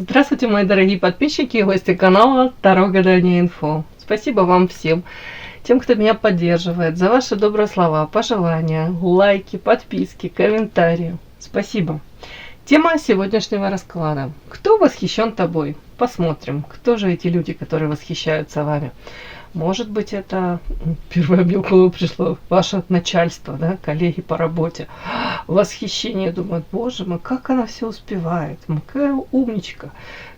Здравствуйте, мои дорогие подписчики и гости канала Таро Гадание Инфо. Спасибо вам всем, тем, кто меня поддерживает, за ваши добрые слова, пожелания, лайки, подписки, комментарии. Спасибо. Тема сегодняшнего расклада. Кто восхищен тобой? Посмотрим, кто же эти люди, которые восхищаются вами. Может быть, это первое мне в голову пришло, ваше начальство, да, коллеги по работе. Восхищение, думают, боже мой, как она все успевает, какая умничка.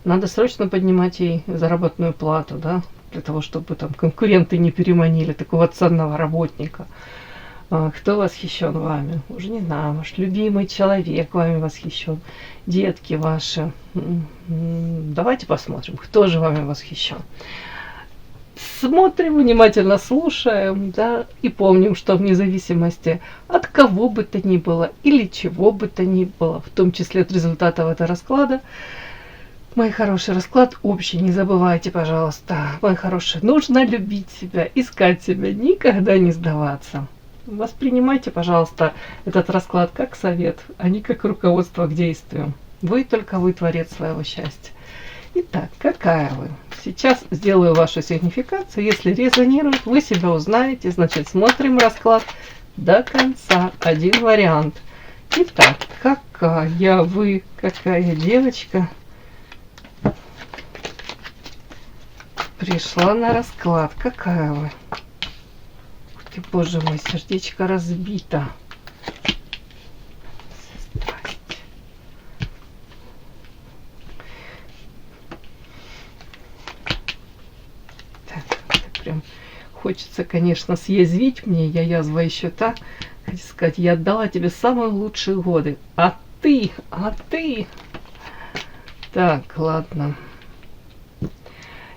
Надо срочно поднимать ей заработную плату, да, для того, чтобы там конкуренты не переманили такого ценного работника. Кто восхищен вами? Уже не знаю, ваш любимый человек вами восхищен, детки ваши. Давайте посмотрим, кто же вами восхищен. Смотрим, внимательно слушаем, да, и помним, что вне зависимости от кого бы то ни было или чего бы то ни было, в том числе от результатов этого расклада, мой хороший расклад общий, не забывайте, пожалуйста, мой хороший, нужно любить себя, искать себя, никогда не сдаваться. Воспринимайте, пожалуйста, этот расклад как совет, а не как руководство к действию. Вы только вы творец своего счастья. Итак, какая вы? Сейчас сделаю вашу сигнификацию. Если резонирует, вы себя узнаете. Значит, смотрим расклад до конца. Один вариант. Итак, какая вы? Какая девочка пришла на расклад? Какая вы? Ух ты, боже мой, сердечко разбито. Прям хочется, конечно, съязвить мне, я язва еще та, хочу сказать, я отдала тебе самые лучшие годы, а ты. Так, ладно.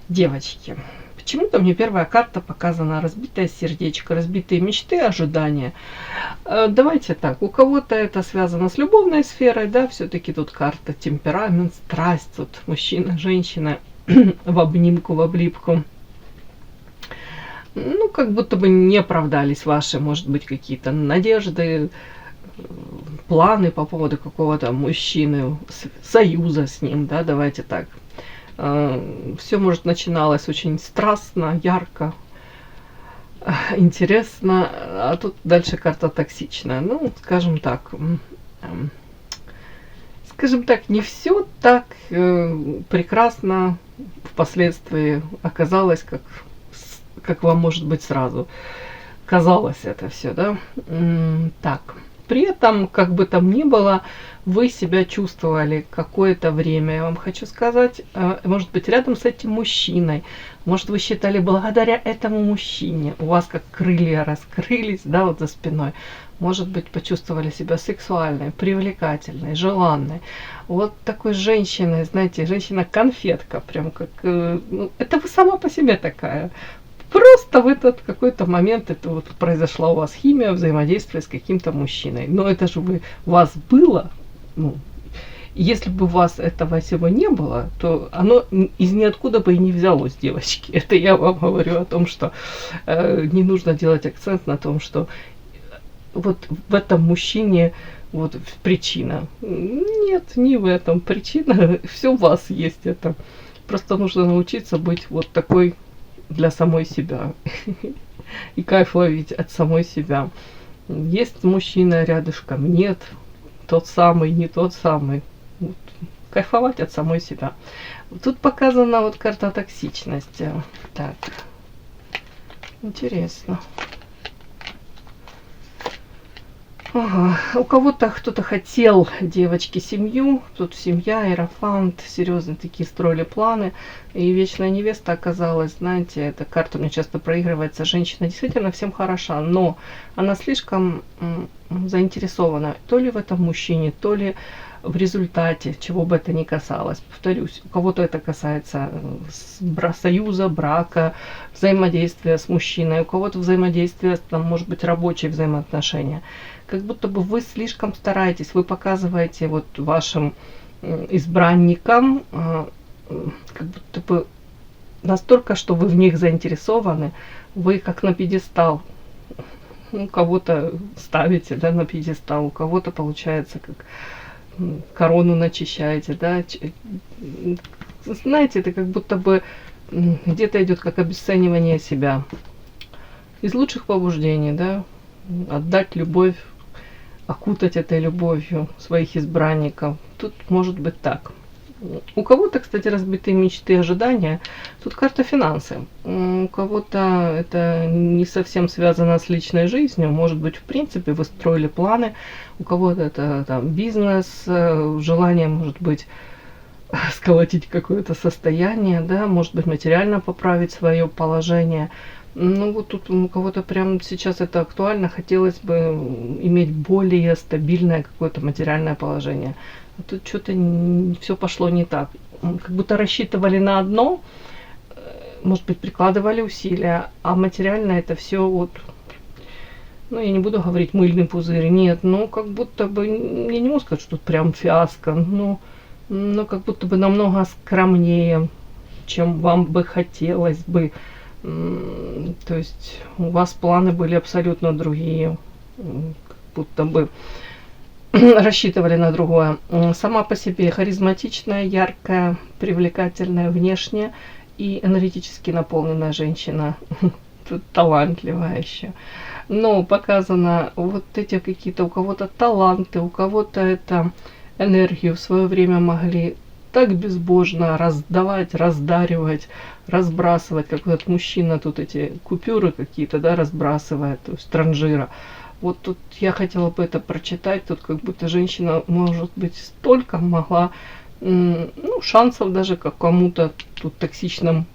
Девочки, почему-то мне первая карта показана разбитое сердечко, разбитые мечты, ожидания. Давайте так, у кого-то это связано с любовной сферой, да, все-таки тут карта темперамент, страсть, тут мужчина, женщина в обнимку, в облипку. Ну, как будто бы не оправдались ваши, может быть, какие-то надежды, планы по поводу какого-то мужчины, союза с ним, да, давайте так. Все, может, начиналось очень страстно, ярко, интересно, а тут дальше карта токсичная. Ну, скажем так, не все так прекрасно впоследствии оказалось, как вам, может быть, сразу казалось это все, да? Так, при этом, как бы там ни было, вы себя чувствовали какое-то время, я вам хочу сказать, может быть, рядом с этим мужчиной, может, вы считали, благодаря этому мужчине у вас как крылья раскрылись, да, вот за спиной, может быть, почувствовали себя сексуальной, привлекательной, желанной. Вот такой женщиной, знаете, женщина-конфетка, прям как, ну, это вы сама по себе такая. Просто в этот какой-то момент это вот произошла у вас химия, взаимодействие с каким-то мужчиной. Но это же у вас было. Ну, если бы у вас этого всего не было, то оно из ниоткуда бы и не взялось, девочки. Это я вам говорю о том, что не нужно делать акцент на том, что вот в этом мужчине вот причина. Нет, не в этом причина. Все у вас есть это. Просто нужно научиться быть вот такой для самой себя и кайф ловить от самой себя. Есть мужчина рядышком, нет, тот самый, не тот самый. Вот. Кайфовать от самой себя. Тут показана вот карта токсичности. Так, интересно. Ага. У кого-то кто-то хотел, девочки, семью. Тут семья, иерофант, серьезно такие строили планы. И вечная невеста оказалась, знаете, эта карта у меня часто проигрывается. Женщина действительно всем хороша, но она слишком заинтересована то ли в этом мужчине, то ли в результате, чего бы это ни касалось. Повторюсь, у кого-то это касается союза, брака, взаимодействия с мужчиной, у кого-то взаимодействие, там, может быть, рабочие взаимоотношения. Как будто бы вы слишком стараетесь, вы показываете вот вашим избранникам, как будто бы настолько, что вы в них заинтересованы, вы как на пьедестал. У кого-то ставите, да, на пьедестал, у кого-то получается как корону начищаете, да. Знаете, это как будто бы где-то идет как обесценивание себя. Из лучших побуждений, да, отдать любовь, окутать этой любовью своих избранников. Тут может быть так. У кого-то, кстати, разбитые мечты и ожидания. Тут карта финансы. У кого-то это не совсем связано с личной жизнью. Может быть, в принципе, вы строили планы. У кого-то это там бизнес, желание, может быть, сколотить какое-то состояние, да, может быть, материально поправить свое положение. Ну, вот тут у кого-то прямо сейчас это актуально. Хотелось бы иметь более стабильное какое-то материальное положение. А тут что-то все пошло не так. Как будто рассчитывали на одно, может быть, прикладывали усилия, а материально это все вот, ну, я не буду говорить мыльный пузырь, нет, ну, как будто бы, я не могу сказать, что тут прям фиаско, но как будто бы намного скромнее, чем вам бы хотелось бы. То есть у вас планы были абсолютно другие, как будто бы рассчитывали на другое. Сама по себе харизматичная, яркая, привлекательная внешне и энергетически наполненная женщина. Тут талантливая еще. Но показано вот эти какие-то у кого-то таланты, у кого-то это энергию в свое время могли так безбожно раздавать, раздаривать, разбрасывать, как этот мужчина тут эти купюры какие-то, да, разбрасывает, то есть транжира. Вот тут я хотела бы это прочитать, тут как будто женщина, может быть, столько могла, ну, шансов даже как кому-то тут токсичным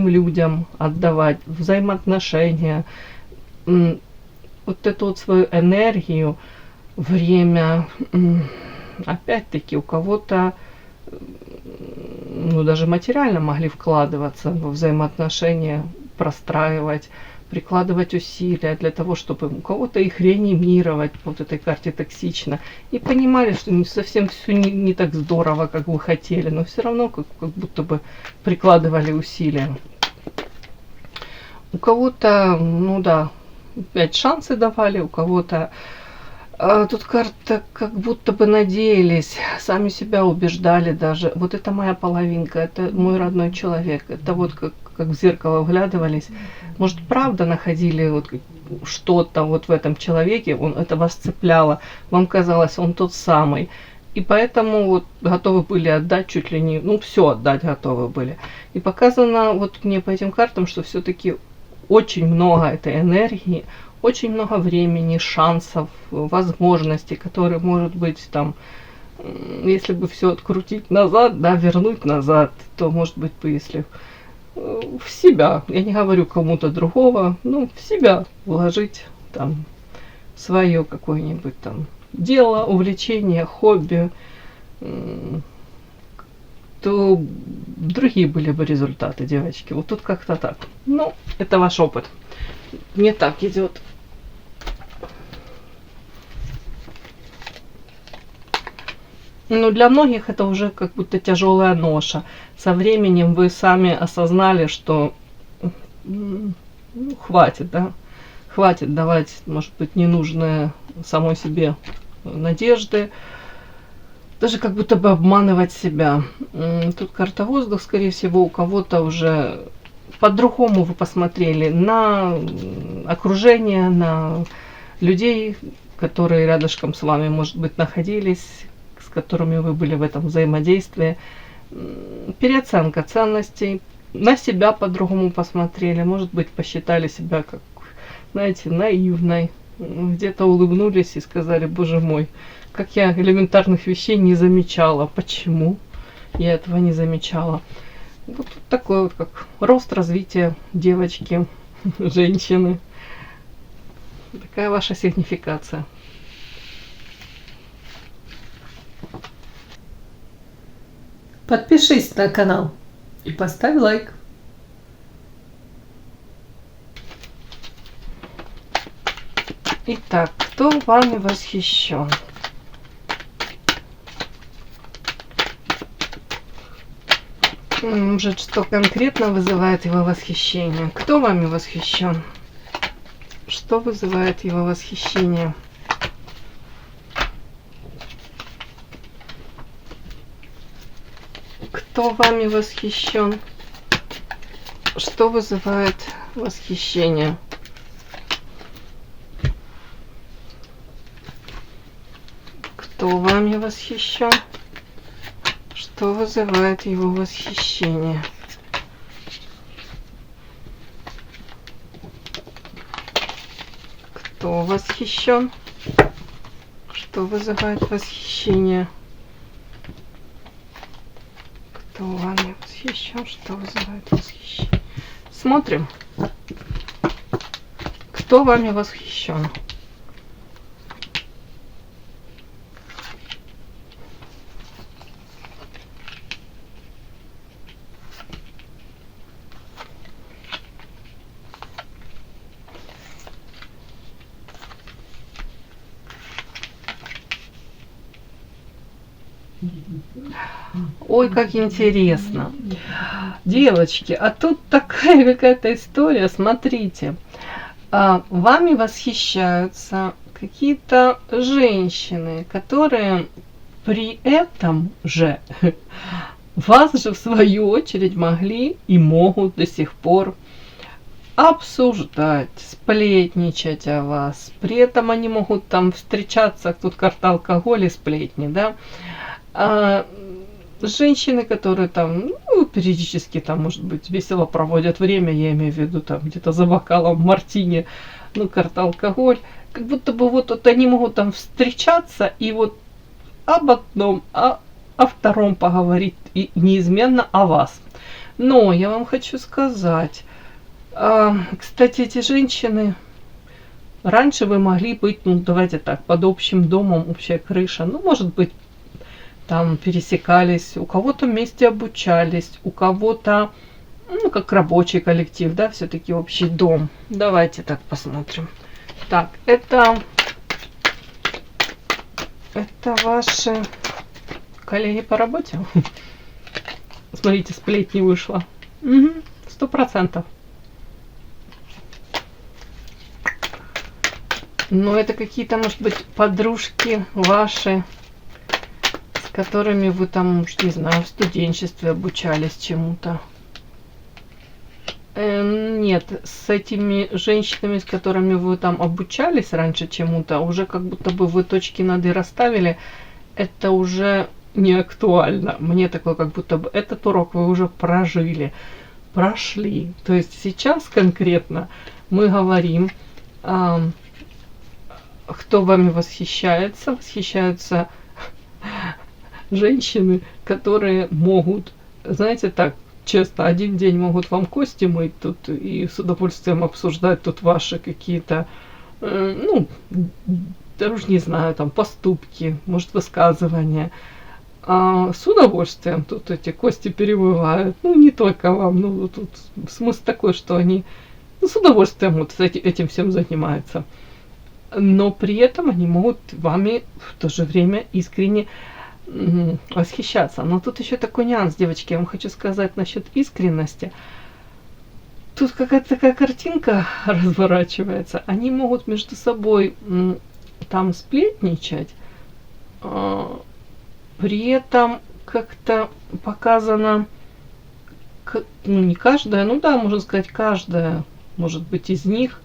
людям отдавать, взаимоотношения, вот эту вот свою энергию, время, опять-таки у кого-то, ну, даже материально могли вкладываться во взаимоотношения, простраивать, прикладывать усилия для того, чтобы у кого-то их реанимировать по вот этой карте токсично. И понимали, что не совсем все не так здорово, как вы хотели, но все равно как будто бы прикладывали усилия. У кого-то, ну да, опять шансы давали, у кого-то тут карта как будто бы надеялись, сами себя убеждали даже. Вот это моя половинка, это мой родной человек. Это вот как в зеркало вглядывались. Может, правда находили вот что-то вот в этом человеке, это вас цепляло. Вам казалось, он тот самый. И поэтому вот готовы были отдать чуть ли не, ну, все отдать готовы были. И показано вот мне по этим картам, что все-таки очень много этой энергии, очень много времени, шансов, возможностей, которые, может быть, там, если бы все открутить назад, да, вернуть назад, то, может быть, бы, если в себя, я не говорю кому-то другого, ну, в себя вложить, там, свое какое-нибудь там дело, увлечение, хобби, то другие были бы результаты, девочки. Вот тут как-то так. Ну, это ваш опыт. Не так идет. Ну, для многих это уже как будто тяжелая ноша. Со временем вы сами осознали, что ну, хватит, да? Хватит давать, может быть, ненужные самой себе надежды. Даже как будто бы обманывать себя. Тут карта воздух, скорее всего, у кого-то уже по-другому вы посмотрели на окружение, на людей, которые рядышком с вами, может быть, находились, с которыми вы были в этом взаимодействии. Переоценка ценностей, на себя по-другому посмотрели, может быть, посчитали себя как, знаете, наивной, где-то улыбнулись и сказали: боже мой, как я элементарных вещей не замечала, почему я этого не замечала. Вот такой вот как рост, развитие девочки, женщины. Такая ваша сигнификация. Подпишись на канал и поставь лайк. Итак, кто вами восхищен? Может, что конкретно вызывает его восхищение? Кто вами восхищен? Что вызывает его восхищение? Кто вами восхищен? Что вызывает восхищение? Кто вами восхищен? Что вызывает его восхищение? Кто восхищен? Что вызывает восхищение? Кто вами восхищен? Что вызывает восхищение? Смотрим. Кто вами восхищен? Ой, как интересно. Девочки, а тут такая какая-то история, смотрите. Вами восхищаются какие-то женщины, которые при этом же вас же в свою очередь могли и могут до сих пор обсуждать, сплетничать о вас. При этом они могут там встречаться, тут карта алкоголь и сплетни, да. Женщины, которые там, ну, периодически там, может быть, весело проводят время, я имею в виду, там, где-то за бокалом мартини, ну, карта алкоголь, как будто бы вот они могут там встречаться и вот об одном, о втором поговорить, и неизменно о вас. Но я вам хочу сказать, кстати, эти женщины, раньше вы могли быть, ну, давайте так, под общим домом, общая крыша, ну, может быть, там пересекались, у кого-то вместе обучались, у кого-то, ну, как рабочий коллектив, да, все-таки общий дом. Давайте так посмотрим. Так, это ваши коллеги по работе? Смотрите, сплетни вышло. 100%. Но это какие-то, может быть, подружки ваши, с которыми вы там, не знаю, в студенчестве обучались чему-то. Нет, с этими женщинами, с которыми вы там обучались раньше чему-то, уже как будто бы вы точки над «и» расставили, это уже не актуально. Мне такое, как будто бы этот урок вы уже прожили, прошли. То есть сейчас конкретно мы говорим, кто вами восхищается. Восхищаются женщины, которые могут, знаете, так, честно, один день могут вам кости мыть тут и с удовольствием обсуждать тут ваши какие-то, ну, даже не знаю, там, поступки, может, высказывания. А с удовольствием тут эти кости перемывают. Ну, не только вам, ну, тут смысл такой, что они, ну, с удовольствием вот этим всем занимаются. Но при этом они могут вами в то же время искренне восхищаться. Но тут еще такой нюанс, девочки, я вам хочу сказать насчет искренности. Тут какая-то такая картинка разворачивается. Они могут между собой там сплетничать, при этом как-то показано, ну, не каждая, ну да, можно сказать, каждая, может быть, из них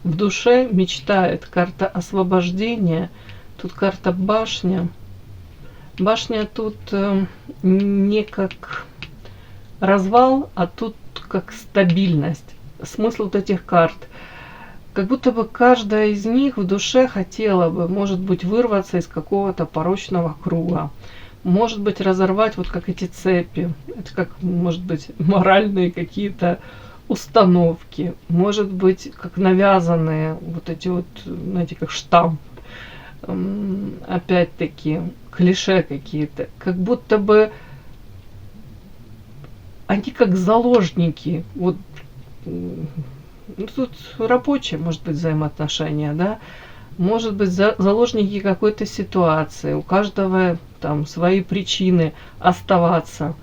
в душе мечтает. Карта освобождения, тут карта башня. Башня тут не как развал, а тут как стабильность. Смысл вот этих карт. Как будто бы каждая из них в душе хотела бы, может быть, вырваться из какого-то порочного круга. Может быть, разорвать вот как эти цепи. Это как, может быть, моральные какие-то установки. Может быть, как навязанные вот эти вот, знаете, как штамп. Опять-таки, клише какие-то. Как будто бы они как заложники. Вот, ну, тут рабочие, может быть, взаимоотношения, да. Может быть, заложники какой-то ситуации. У каждого там свои причины оставаться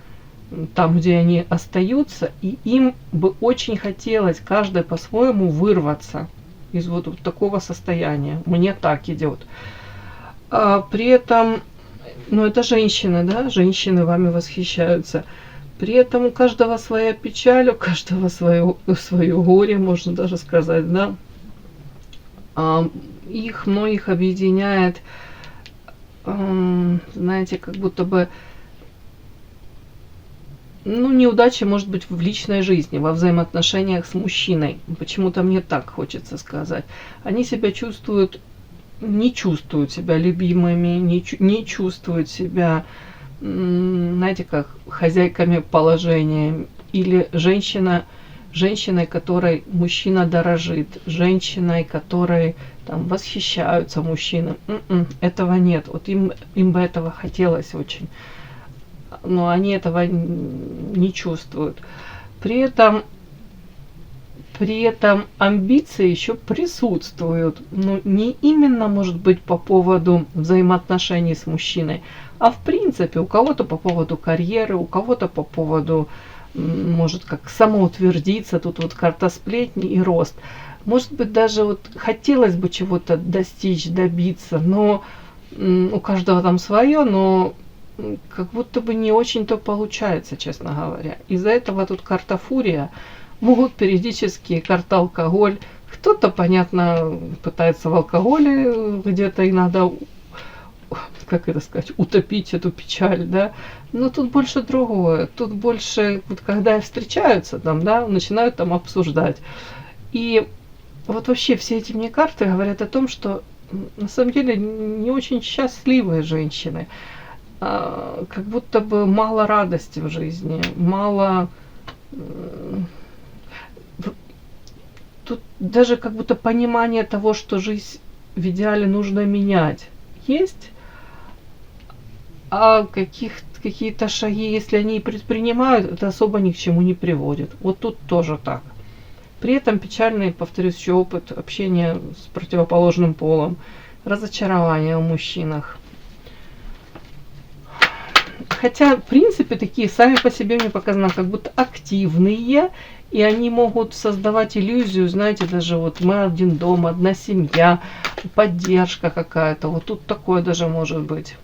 там, где они остаются. И им бы очень хотелось, каждый по-своему, вырваться из вот такого состояния. Мне так идет. А при этом, ну, это женщины, да, женщины вами восхищаются. При этом у каждого своя печаль, у каждого свое горе, можно даже сказать, да. Их многих объединяет, знаете, как будто бы, ну, неудача может быть в личной жизни, во взаимоотношениях с мужчиной. Почему-то мне так хочется сказать. Они себя чувствуют, не чувствуют себя любимыми, не чувствуют себя, знаете, как хозяйками положения. Или женщиной, которой мужчина дорожит, женщиной, которой там восхищаются мужчины. Этого нет. Вот им бы этого хотелось очень. Но они этого не чувствуют. При этом амбиции еще присутствуют. Но не именно, может быть, по поводу взаимоотношений с мужчиной, а в принципе у кого-то по поводу карьеры, у кого-то по поводу, может, как самоутвердиться. Тут вот карта сплетни и рост. Может быть, даже вот хотелось бы чего-то достичь, добиться, но у каждого там свое, но как будто бы не очень-то получается, честно говоря. Из-за этого тут карта фурия. Могут периодически карта алкоголь. Кто-то, понятно, пытается в алкоголе где-то иногда, как это сказать, утопить эту печаль, да. Но тут больше другое. Тут больше, вот когда встречаются там, да, начинают там обсуждать. И вот вообще все эти мне карты говорят о том, что на самом деле не очень счастливые женщины. Как будто бы мало радости в жизни, мало... Тут даже как будто понимание того, что жизнь в идеале нужно менять, есть, а какие-то шаги, если они и предпринимают, это особо ни к чему не приводит. Вот тут тоже так. При этом печальный, повторюсь, еще опыт общения с противоположным полом, разочарование в мужчинах. Хотя, в принципе, такие сами по себе мне показано, как будто активные, и они могут создавать иллюзию, знаете, даже вот мы один дом, одна семья, поддержка какая-то. Вот тут такое даже может быть.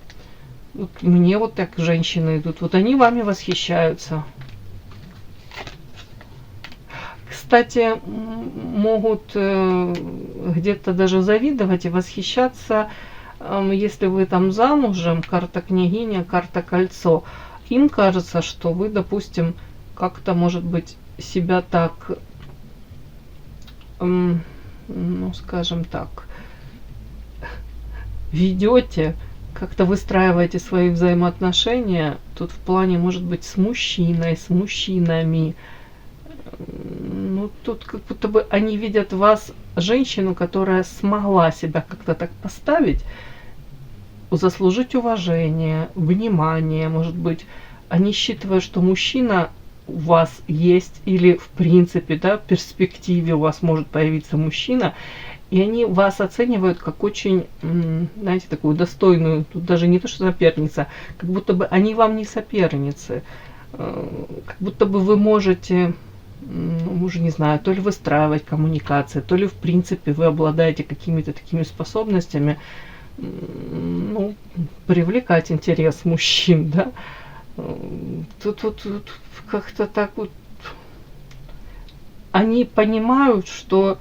Вот мне вот так женщины идут, вот они вами восхищаются. Кстати, могут где-то даже завидовать и восхищаться, если вы там замужем, карта княгиня, карта кольцо. Им кажется, что вы, допустим, как-то, может быть, себя так, ну, скажем так, ведете, как-то выстраиваете свои взаимоотношения. Тут в плане, может быть, с мужчиной, с мужчинами. Ну, тут как будто бы они видят вас, женщину, которая смогла себя как-то так поставить, заслужить уважение, внимание, может быть. Они считают, что мужчина у вас есть, или в принципе, да, в перспективе у вас может появиться мужчина, и они вас оценивают как очень, знаете, такую достойную, тут даже не то, что соперница, как будто бы они вам не соперницы, как будто бы вы можете, ну, уже не знаю, то ли выстраивать коммуникации, то ли в принципе вы обладаете какими-то такими способностями, ну, привлекать интерес мужчин, да. Тут как-то так вот они понимают, что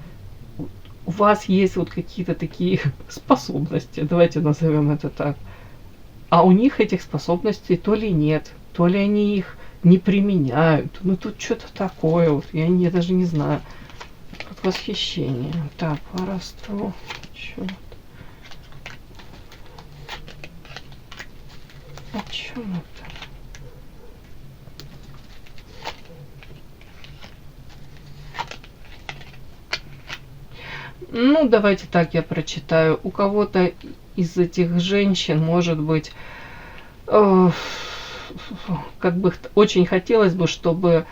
у вас есть вот какие-то такие способности, давайте назовем это так, а у них этих способностей то ли нет, то ли они их не применяют. Ну тут что-то такое вот, я даже не знаю. Как восхищение. Так, воровство. Черт. О чем это? Ну, давайте так я прочитаю. У кого-то из этих женщин, может быть, как бы очень хотелось бы, чтобы,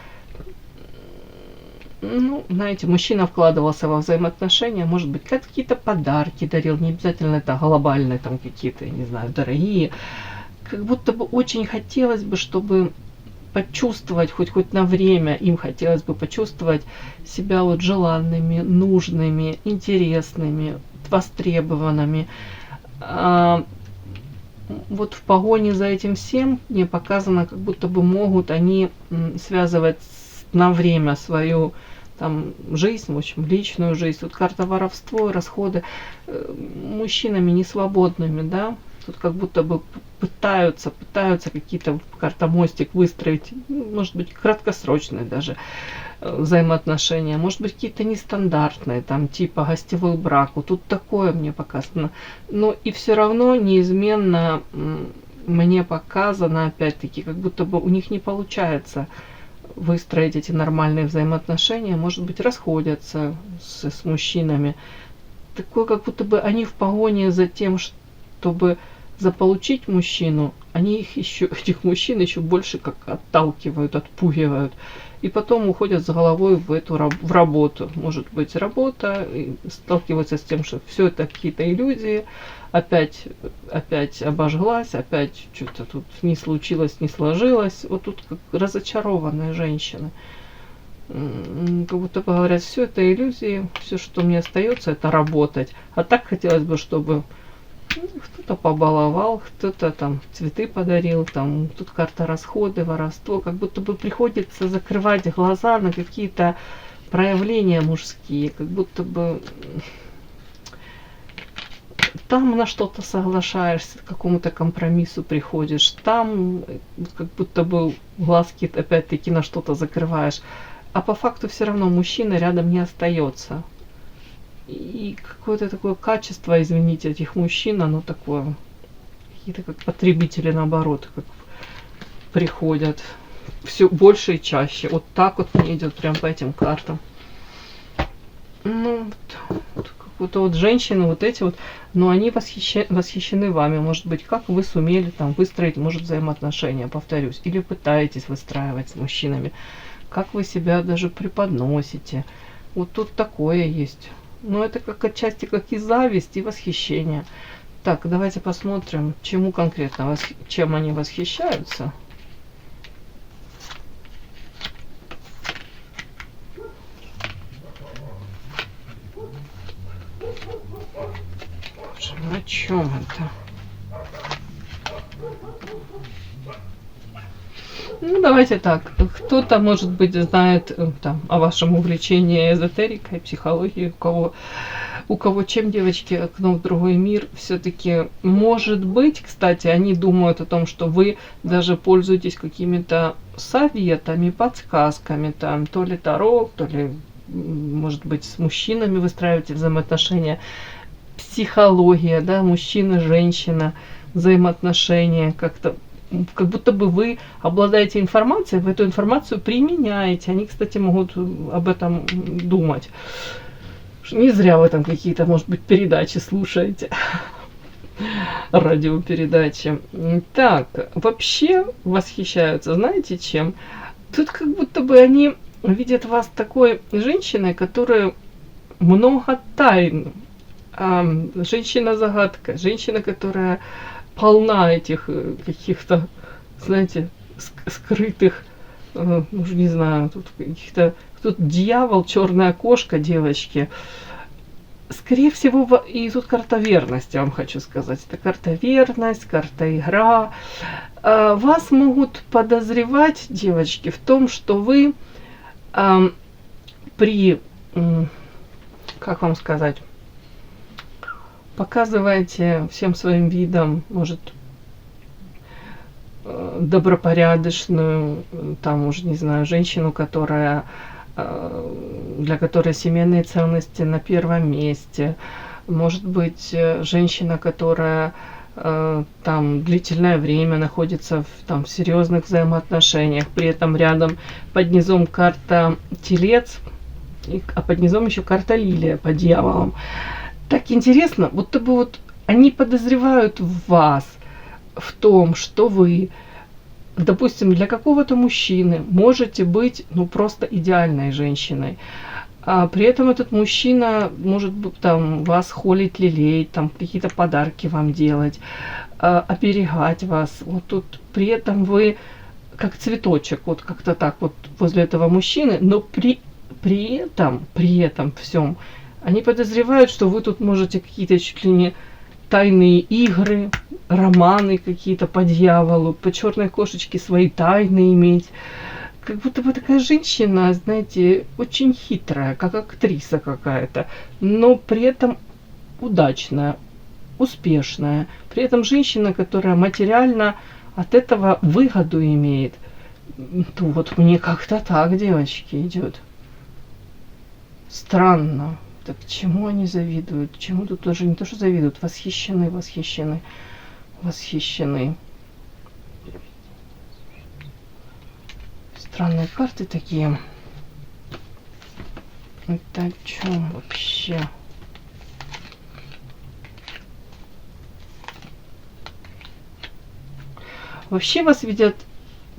ну, знаете, мужчина вкладывался во взаимоотношения, может быть, какие-то подарки дарил, не обязательно это глобальные, там какие-то, не знаю, дорогие. Как будто бы очень хотелось бы, чтобы почувствовать, хоть на время им хотелось бы почувствовать себя вот желанными, нужными, интересными, востребованными. вот в погоне за этим всем мне показано, как будто бы могут они связывать на время свою там жизнь, в общем, личную жизнь. Тут карта воровство и расходы мужчинами несвободными, да. Тут как будто бы пытаются какие-то карта мостик выстроить, может быть, краткосрочные даже взаимоотношения, может быть, какие-то нестандартные, там, типа гостевой брак. Вот тут такое мне показано. Но и все равно неизменно мне показано, опять-таки, как будто бы у них не получается выстроить эти нормальные взаимоотношения, может быть, расходятся с мужчинами. Такое, как будто бы они в погоне за тем, чтобы заполучить мужчину, они этих мужчин еще больше как отталкивают, отпугивают. И потом уходят с головой в работу. Может быть, работа, и сталкиваются с тем, что все это какие-то иллюзии, опять обожглась, опять что-то тут не случилось, не сложилось. Вот тут как разочарованные женщины. Как будто бы говорят, все это иллюзии, все, что мне остается, это работать. А так хотелось бы, чтобы кто-то побаловал, кто-то там цветы подарил, там тут карта расходы, воровство, как будто бы приходится закрывать глаза на какие-то проявления мужские, как будто бы там на что-то соглашаешься, к какому-то компромиссу приходишь, там как будто бы глазки опять-таки на что-то закрываешь, а по факту все равно мужчина рядом не остается. И какое-то такое качество, извините, этих мужчин, оно такое, какие-то как потребители, наоборот, как приходят все больше и чаще. Вот так вот мне идет прям по этим картам. Ну, вот как-то вот женщины вот эти вот, но они восхищены вами. Может быть, как вы сумели там выстроить, может, взаимоотношения, повторюсь, или пытаетесь выстраивать с мужчинами. Как вы себя даже преподносите. Вот тут такое есть. Но это как отчасти как и зависть, и восхищение. Так, давайте посмотрим, чему конкретно, чем они восхищаются. Боже, о чем это? Ну, давайте так. Кто-то, может быть, знает там, о вашем увлечении эзотерикой, психологией, у кого чем, девочки, окно в другой мир. Все-таки, может быть, кстати, они думают о том, что вы даже пользуетесь какими-то советами, подсказками, там, то ли таро, то ли, может быть, с мужчинами выстраиваете взаимоотношения. Психология, да, мужчина, женщина, взаимоотношения, как будто бы вы обладаете информацией, вы эту информацию применяете. Они, кстати, могут об этом думать. Не зря вы там какие-то, может быть, передачи слушаете. Радиопередачи. Так, вообще восхищаются, знаете чем? Тут как будто бы они видят вас такой женщиной, которая много тайн. Женщина-загадка, женщина, которая полна этих каких-то, знаете, скрытых, уже не знаю, тут каких-то, тут дьявол, черная кошка, девочки. Скорее всего, и тут карта верности, я вам хочу сказать. Это карта верность, карта игра. Вас могут подозревать, девочки, в том, что вы как вам сказать, показываете всем своим видом, может, добропорядочную, там, уже не знаю, женщину, для которой семейные ценности на первом месте. Может быть, женщина, которая там длительное время находится в серьезных взаимоотношениях, при этом рядом под низом карта Телец, а под низом еще карта Лилия под дьяволом. Так интересно, будто бы вот они подозревают в вас, в том, что вы, допустим, для какого-то мужчины можете быть, просто идеальной женщиной. А при этом этот мужчина может там вас холить, лелеять, там какие-то подарки вам делать, оберегать вас. Вот тут при этом вы как цветочек, вот как-то так вот возле этого мужчины, но при этом всем они подозревают, что вы тут можете какие-то чуть ли не тайные игры, романы какие-то по дьяволу, по черной кошечке свои тайны иметь. Как будто бы такая женщина, знаете, очень хитрая, как актриса какая-то, но при этом удачная, успешная. При этом женщина, которая материально от этого выгоду имеет. То вот мне как-то так, девочки, идет. Странно. Так чему они завидуют? Чему тут тоже не то, что завидуют, восхищены, восхищены, восхищены. Странные карты такие. Это о чем вообще? Вообще вас видят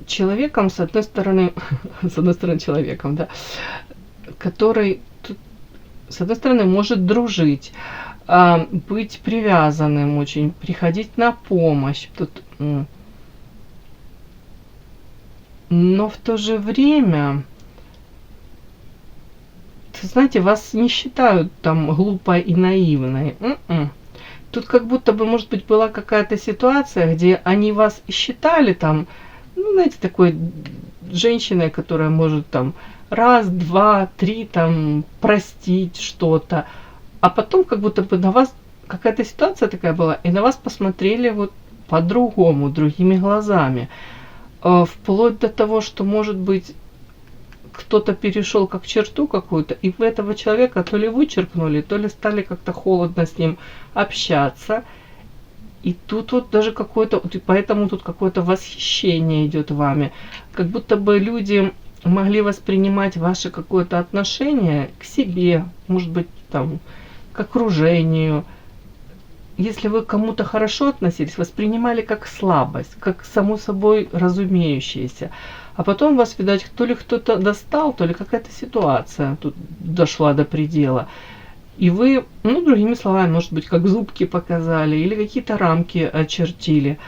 человеком, с одной стороны человеком, да, который, с одной стороны, может дружить, быть привязанным очень, приходить на помощь. Тут, но в то же время, знаете, вас не считают там глупой и наивной. Тут как будто бы, может быть, была какая-то ситуация, где они вас считали там, ну, знаете, такой женщиной, которая может там раз, два, три там простить что-то, а потом как будто бы на вас какая-то ситуация такая была, и на вас посмотрели вот по-другому, другими глазами. Вплоть до того, что, может быть, кто-то перешел как черту какую-то, и вы этого человека то ли вычеркнули, то ли стали как-то холодно с ним общаться. И тут вот даже какое-то, поэтому тут какое-то восхищение идет вами. Как будто бы люди могли воспринимать ваше какое-то отношение к себе, может быть, там, к окружению. Если вы к кому-то хорошо относились, воспринимали как слабость, как само собой разумеющееся. А потом вас, видать, то ли кто-то достал, то ли какая-то ситуация тут дошла до предела. И вы, ну, другими словами, может быть, как зубки показали или какие-то рамки очертили.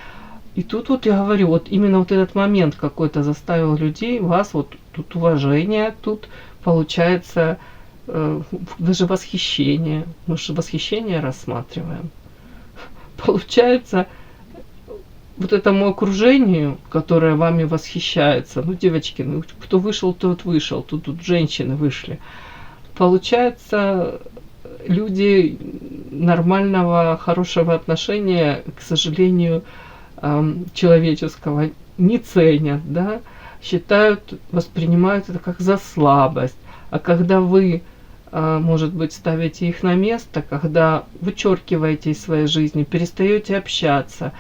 И тут вот я говорю, вот именно вот этот момент какой-то заставил людей, вас вот тут уважение, тут получается даже восхищение. Мы же восхищение рассматриваем. Получается, вот этому окружению, которое вами восхищается, ну, девочки, ну, кто вышел, тот вышел, тут женщины вышли. Получается, люди нормального, хорошего отношения, к сожалению, человеческого не ценят, да, считают, воспринимают это как за слабость. А когда вы, может быть, ставите их на место, когда вычеркиваете из своей жизни, перестаете общаться,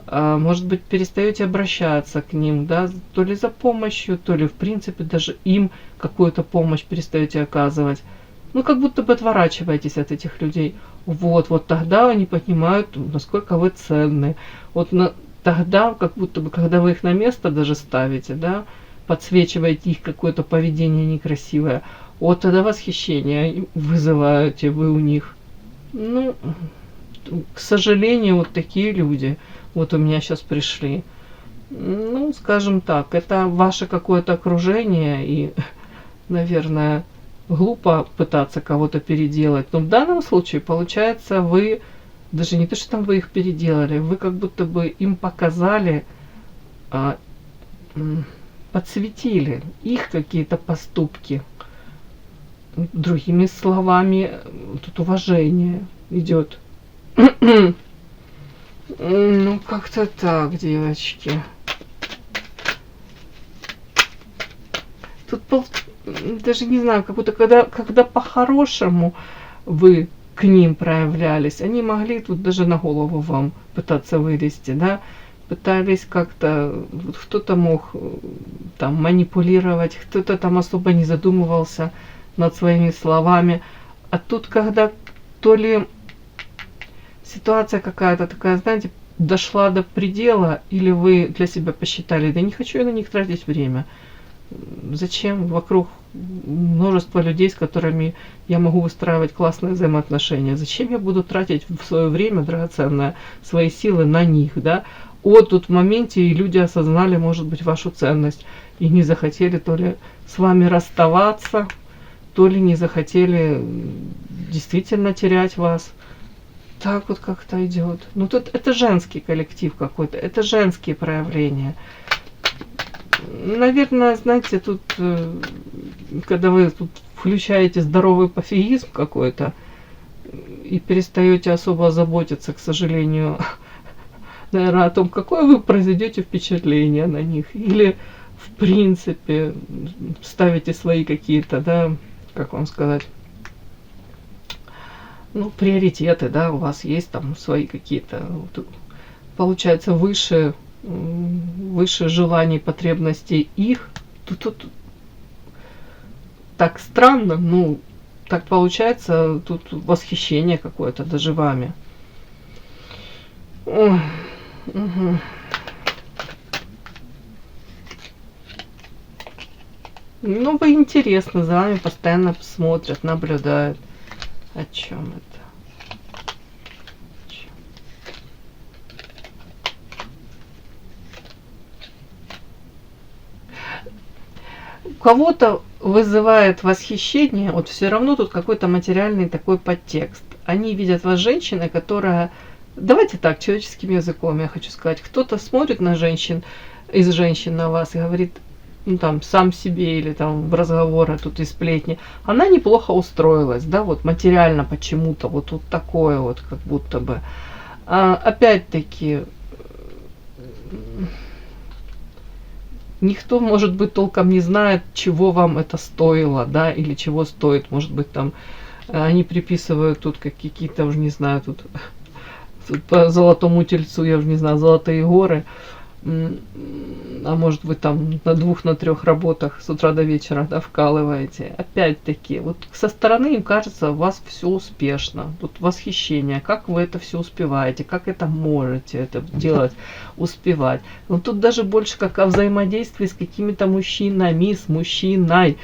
может быть, перестаете обращаться к ним, да, то ли за помощью, то ли, в принципе, даже им какую-то помощь перестаете оказывать. Ну, как будто бы отворачиваетесь от этих людей. Вот тогда они понимают, насколько вы ценны. Тогда, как будто бы, когда вы их на место даже ставите, да, подсвечиваете их какое-то поведение некрасивое, вот тогда восхищение вызываете вы у них. Ну, к сожалению, вот такие люди вот у меня сейчас пришли. Ну, скажем так, это ваше какое-то окружение, и, наверное, глупо пытаться кого-то переделать. Но в данном случае, получается, вы, даже не то, что там вы их переделали, вы как будто бы им показали, подсветили их какие-то поступки. Другими словами, тут уважение идет. Ну, как-то так, девочки. Тут даже не знаю, как будто когда по-хорошему вы к ним проявлялись, они могли тут даже на голову вам пытаться вылезти, да, пытались как-то, вот кто-то мог там манипулировать, кто-то там особо не задумывался над своими словами. А тут, когда то ли ситуация какая-то такая, знаете, дошла до предела, или вы для себя посчитали, да не хочу я на них тратить время. Зачем? Вокруг множество людей, с которыми я могу выстраивать классные взаимоотношения. Зачем я буду тратить в свое время драгоценное, свои силы на них, да? Вот тут в моменте и люди осознали, может быть, вашу ценность и не захотели то ли с вами расставаться, то ли не захотели действительно терять вас. так вот как-то идет. Ну тут это женский коллектив какой-то, это женские проявления. Наверное, знаете, тут, когда вы тут включаете здоровый пофигизм какой-то и перестаете особо заботиться, к сожалению, наверное, о том, какое вы произведете впечатление на них. Или, в принципе, ставите свои какие-то, да, как вам сказать, ну, приоритеты, да, у вас есть там свои какие-то, получается, выше желаний, потребностей их. Тут так странно, ну, так получается, тут восхищение какое-то даже вами. Ой, угу. Ну, вы интересно, за вами постоянно смотрят, наблюдают. О чем это? У кого-то вызывает восхищение, вот все равно тут какой-то материальный такой подтекст. Они видят вас женщиной, которая, давайте так, человеческим языком я хочу сказать, кто-то смотрит на женщин, из женщин на вас и говорит, ну там, сам себе или там в разговоры тут и сплетни, она неплохо устроилась, да, вот материально почему-то, вот тут такое вот, как будто бы. Опять-таки, никто, может быть, толком не знает, чего вам это стоило, да, или чего стоит. Может быть, там они приписывают тут какие-то, уже не знаю, тут по золотому тельцу, я уже не знаю, золотые горы. А может быть, там на 2-3 работах с утра до вечера, да, вкалываете. Опять-таки, вот со стороны им кажется, у вас все успешно. Тут восхищение, как вы это все успеваете, как это можете это делать, успевать. Но тут даже больше как о взаимодействии с какими-то мужчинами, с мужчиной.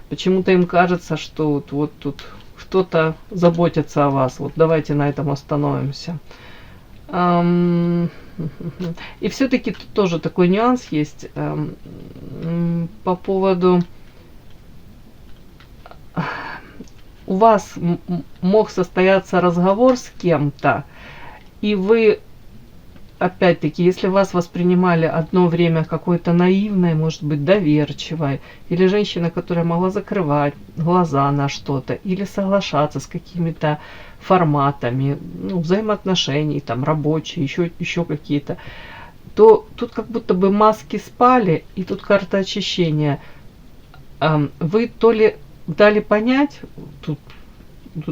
Почему-то им кажется, что вот тут кто-то заботится о вас. Вот давайте на этом остановимся. И все-таки тут тоже такой нюанс есть по поводу... У вас мог состояться разговор с кем-то, и вы, опять-таки, если вас воспринимали одно время какой-то наивной, может быть, доверчивой, или женщина, которая могла закрывать глаза на что-то, или соглашаться с какими-то форматами, ну, взаимоотношений, там, рабочие, еще какие-то, то тут как будто бы маски спали, и тут карта очищения. Вы то ли дали понять, тут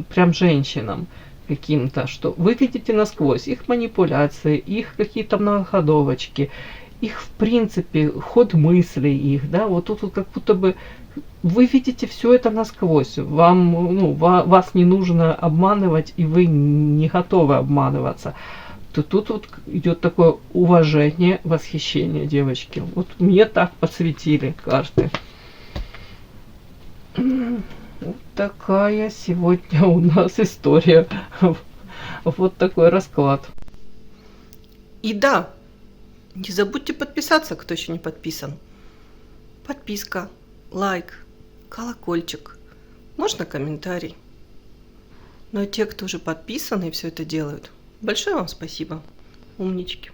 прям женщинам каким-то, что вы видите насквозь их манипуляции, их какие-то многоходовочки, их, в принципе, ход мыслей их, да, вот тут вот как будто бы вы видите все это насквозь, вам, ну, вас не нужно обманывать, и вы не готовы обманываться. То тут вот идет такое уважение, восхищение, девочки. Вот мне так подсветили карты. Вот такая сегодня у нас история. Вот такой расклад. И да, не забудьте подписаться, кто еще не подписан. Подписка, лайк, колокольчик, можно комментарий. Ну а те, кто уже подписаны и все это делают, большое вам спасибо, умнички.